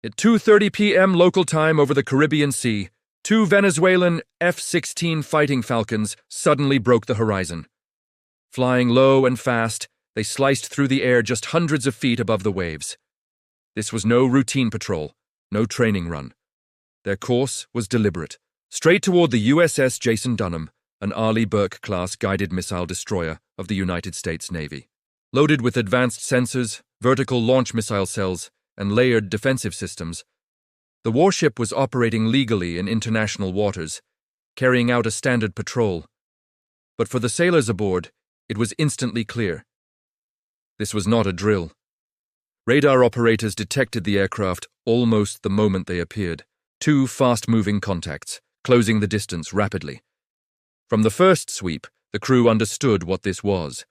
At 2:30 p.m. local time over the Caribbean Sea, two Venezuelan F-16 fighting falcons suddenly broke the horizon. Flying low and fast, they sliced through the air just hundreds of feet above the waves. This was no routine patrol, no training run. Their course was deliberate, straight toward the USS Jason Dunham, an Arleigh Burke-class guided missile destroyer of the United States Navy. Loaded with advanced sensors, vertical launch missile cells, and layered defensive systems, the warship was operating legally in international waters, carrying out a standard patrol. But for the sailors aboard, it was instantly clear. This was not a drill. Radar operators detected the aircraft almost the moment they appeared. Two fast-moving contacts, closing the distance rapidly. From the first sweep, the crew understood what this was.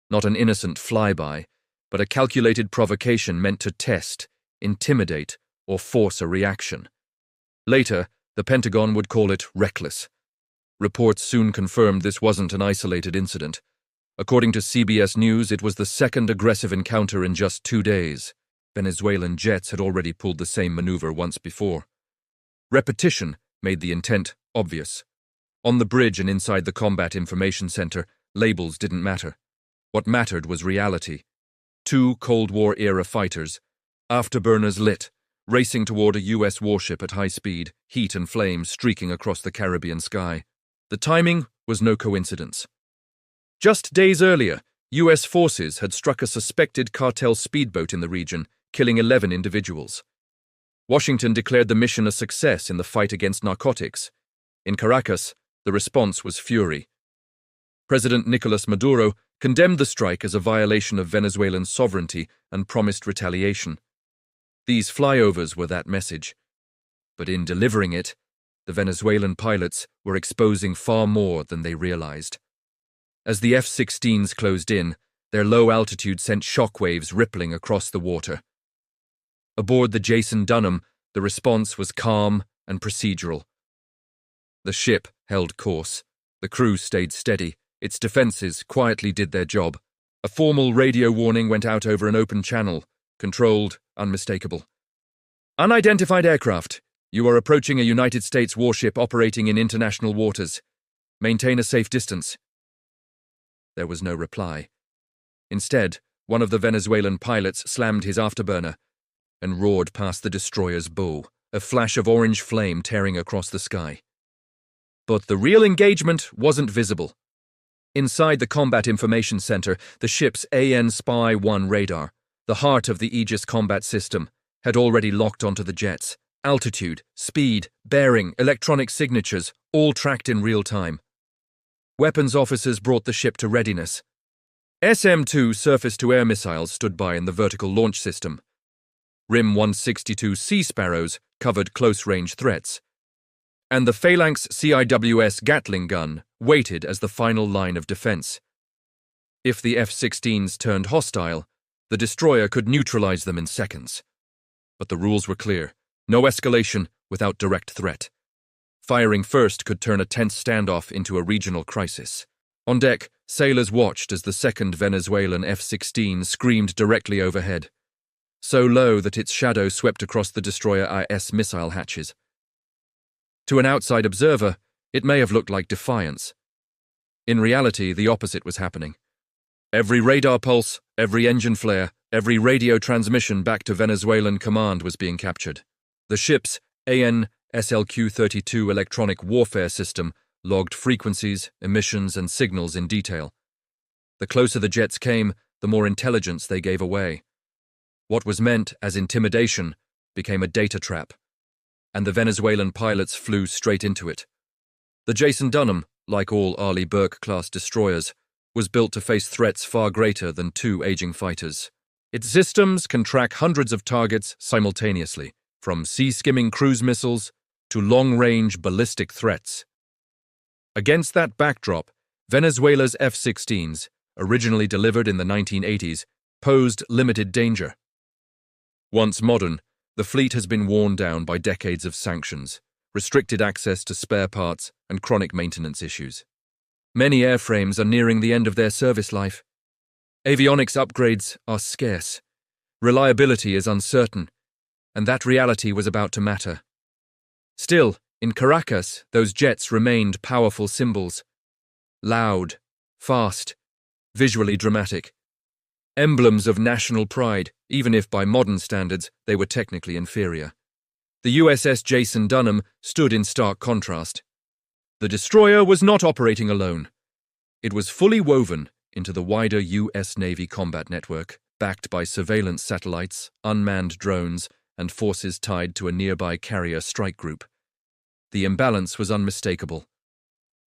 Not an innocent flyby, but a calculated provocation meant to test, intimidate, or force a reaction. Later, the Pentagon would call it reckless. Reports soon confirmed this wasn't an isolated incident. According to CBS News, it was the second aggressive encounter in just 2 days. Venezuelan jets had already pulled the same maneuver once before. Repetition made the intent obvious. On the bridge and inside the Combat Information Center, labels didn't matter. What mattered was reality. Two Cold War-era fighters, afterburners lit, racing toward a U.S. warship at high speed, heat and flame streaking across the Caribbean sky. The timing was no coincidence. Just days earlier, U.S. forces had struck a suspected cartel speedboat in the region, killing 11 individuals. Washington declared the mission a success in the fight against narcotics. In Caracas, the response was fury. President Nicolas Maduro condemned the strike as a violation of Venezuelan sovereignty and promised retaliation. These flyovers were that message. But in delivering it, the Venezuelan pilots were exposing far more than they realized. As the F-16s closed in, their low altitude sent shockwaves rippling across the water. Aboard the Jason Dunham, the response was calm and procedural. The ship held course. The crew stayed steady. Its defenses quietly did their job. A formal radio warning went out over an open channel, controlled, unmistakable. Unidentified aircraft. You are approaching a United States warship operating in international waters. Maintain a safe distance. There was no reply. Instead, one of the Venezuelan pilots slammed his afterburner and roared past the destroyer's bow, a flash of orange flame tearing across the sky. But the real engagement wasn't visible. Inside the Combat Information Center, the ship's AN Spy-1 radar, the heart of the Aegis combat system, had already locked onto the jets. Altitude, speed, bearing, electronic signatures, all tracked in real time. Weapons officers brought the ship to readiness. SM-2 surface-to-air missiles stood by in the vertical launch system. RIM-162 Sea Sparrows covered close-range threats. And the Phalanx CIWS Gatling gun waited as the final line of defense. If the F-16s turned hostile, the destroyer could neutralize them in seconds. But the rules were clear. No escalation without direct threat. Firing first could turn a tense standoff into a regional crisis. On deck, sailors watched as the second Venezuelan F-16 screamed directly overhead, so low that its shadow swept across the destroyer IS missile hatches. To an outside observer, it may have looked like defiance. In reality, the opposite was happening. Every radar pulse, every engine flare, every radio transmission back to Venezuelan command was being captured. The ship's AN SLQ-32 electronic warfare system logged frequencies, emissions, and signals in detail. The closer the jets came, the more intelligence they gave away. What was meant as intimidation became a data trap, and the Venezuelan pilots flew straight into it. The Jason Dunham, like all Arleigh Burke-class destroyers, was built to face threats far greater than two aging fighters. Its systems can track hundreds of targets simultaneously, from sea-skimming cruise missiles to long-range ballistic threats. Against that backdrop, Venezuela's F-16s, originally delivered in the 1980s, posed limited danger. Once modern, the fleet has been worn down by decades of sanctions, restricted access to spare parts, and chronic maintenance issues. Many airframes are nearing the end of their service life. Avionics upgrades are scarce. Reliability is uncertain, and that reality was about to matter. Still, in Caracas, those jets remained powerful symbols. Loud, fast, visually dramatic. Emblems of national pride, even if by modern standards they were technically inferior. The USS Jason Dunham stood in stark contrast. The destroyer was not operating alone. It was fully woven into the wider US Navy combat network, backed by surveillance satellites, unmanned drones, and forces tied to a nearby carrier strike group. The imbalance was unmistakable.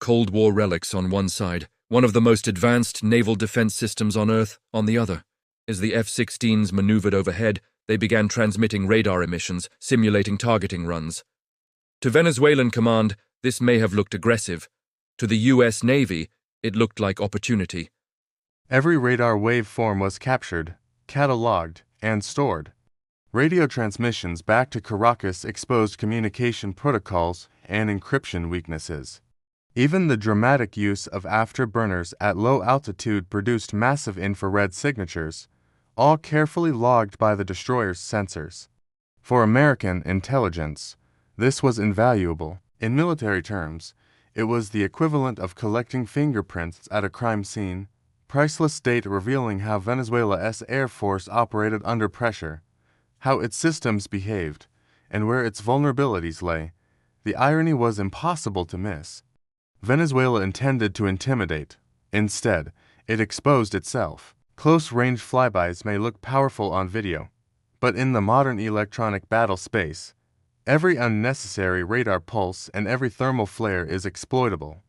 Cold War relics on one side, one of the most advanced naval defense systems on Earth on the other. As the F-16s maneuvered overhead, they began transmitting radar emissions, simulating targeting runs. To Venezuelan command, this may have looked aggressive. To the US Navy, it looked like opportunity. Every radar waveform was captured, catalogued, and stored. Radio transmissions back to Caracas exposed communication protocols and encryption weaknesses. Even the dramatic use of afterburners at low altitude produced massive infrared signatures, all carefully logged by the destroyer's sensors. For American intelligence, this was invaluable. In military terms, it was the equivalent of collecting fingerprints at a crime scene, priceless data revealing how Venezuela's Air Force operated under pressure, how its systems behaved, and where its vulnerabilities lay. The irony was impossible to miss. Venezuela intended to intimidate. Instead, it exposed itself. Close-range flybys may look powerful on video, but in the modern electronic battle space, every unnecessary radar pulse and every thermal flare is exploitable.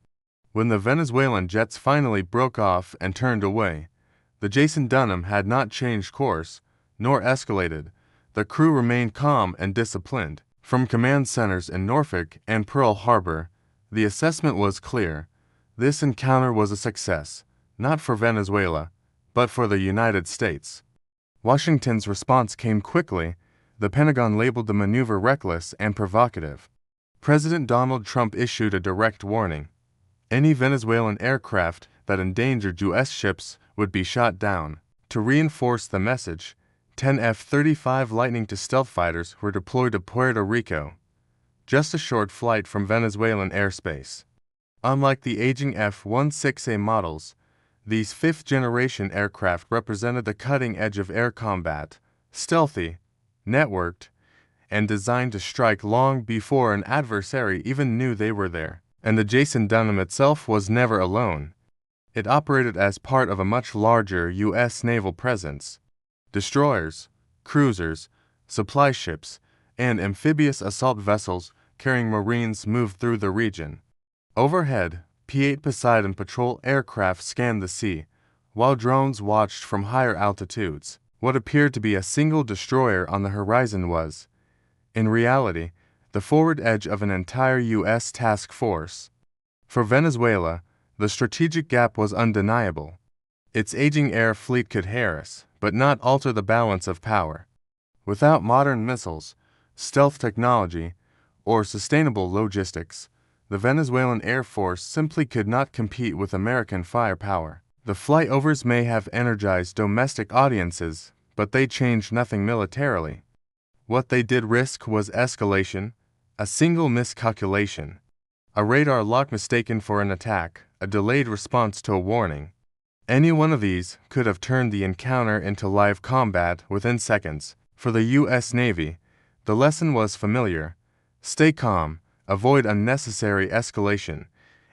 When the Venezuelan jets finally broke off and turned away, the Jason Dunham had not changed course, nor escalated. The crew remained calm and disciplined. From command centers in Norfolk and Pearl Harbor, the assessment was clear. This encounter was a success, not for Venezuela, but for the United States. Washington's response came quickly. The Pentagon labeled the maneuver reckless and provocative. President Donald Trump issued a direct warning. Any Venezuelan aircraft that endangered U.S. ships would be shot down. To reinforce the message, 10 F-35 Lightning II stealth fighters were deployed to Puerto Rico, just a short flight from Venezuelan airspace. Unlike the aging F-16A models, these fifth-generation aircraft represented the cutting edge of air combat, stealthy, networked, and designed to strike long before an adversary even knew they were there. And the Jason Dunham itself was never alone. It operated as part of a much larger U.S. naval presence. Destroyers, cruisers, supply ships, and amphibious assault vessels carrying Marines moved through the region. Overhead, P-8 Poseidon patrol aircraft scanned the sea, while drones watched from higher altitudes. What appeared to be a single destroyer on the horizon was, in reality, the forward edge of an entire U.S. task force. For Venezuela, the strategic gap was undeniable. Its aging air fleet could harass, but not alter the balance of power. Without modern missiles, stealth technology, or sustainable logistics, the Venezuelan Air Force simply could not compete with American firepower. The flyovers may have energized domestic audiences, but they changed nothing militarily. What they did risk was escalation, a single miscalculation, a radar lock mistaken for an attack, a delayed response to a warning. Any one of these could have turned the encounter into live combat within seconds. For the U.S. Navy, the lesson was familiar. Stay calm, avoid unnecessary escalation,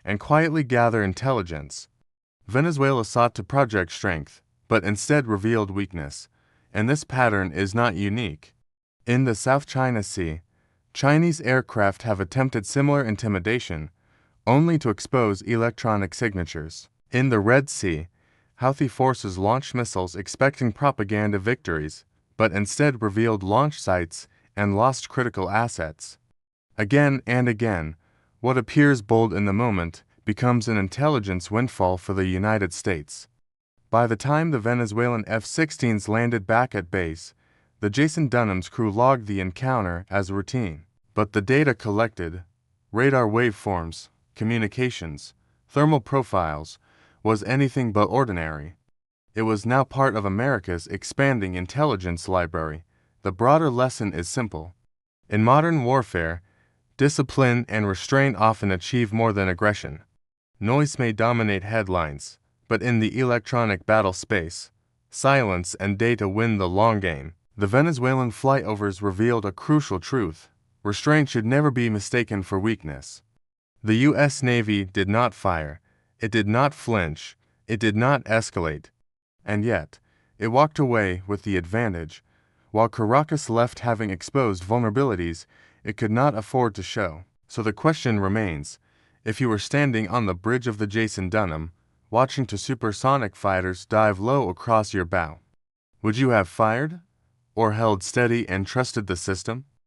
and quietly gather intelligence. Venezuela sought to project strength, but instead revealed weakness, and this pattern is not unique. In the South China Sea, Chinese aircraft have attempted similar intimidation, only to expose electronic signatures. In the Red Sea, Houthi forces launched missiles expecting propaganda victories, but instead revealed launch sites and lost critical assets. Again and again, what appears bold in the moment becomes an intelligence windfall for the United States. By the time the Venezuelan F-16s landed back at base, the Jason Dunham's crew logged the encounter as routine. But the data collected, radar waveforms, communications, thermal profiles, was anything but ordinary. It was now part of America's expanding intelligence library, The broader lesson is simple. In modern warfare, discipline and restraint often achieve more than aggression. Noise may dominate headlines, but in the electronic battle space, silence and data win the long game. The Venezuelan flyovers revealed a crucial truth. Restraint should never be mistaken for weakness. The U.S. Navy did not fire, it did not flinch, it did not escalate, and yet, it walked away with the advantage. While Caracas left having exposed vulnerabilities it could not afford to show. So the question remains, if you were standing on the bridge of the Jason Dunham, watching two supersonic fighters dive low across your bow, would you have fired, or held steady and trusted the system?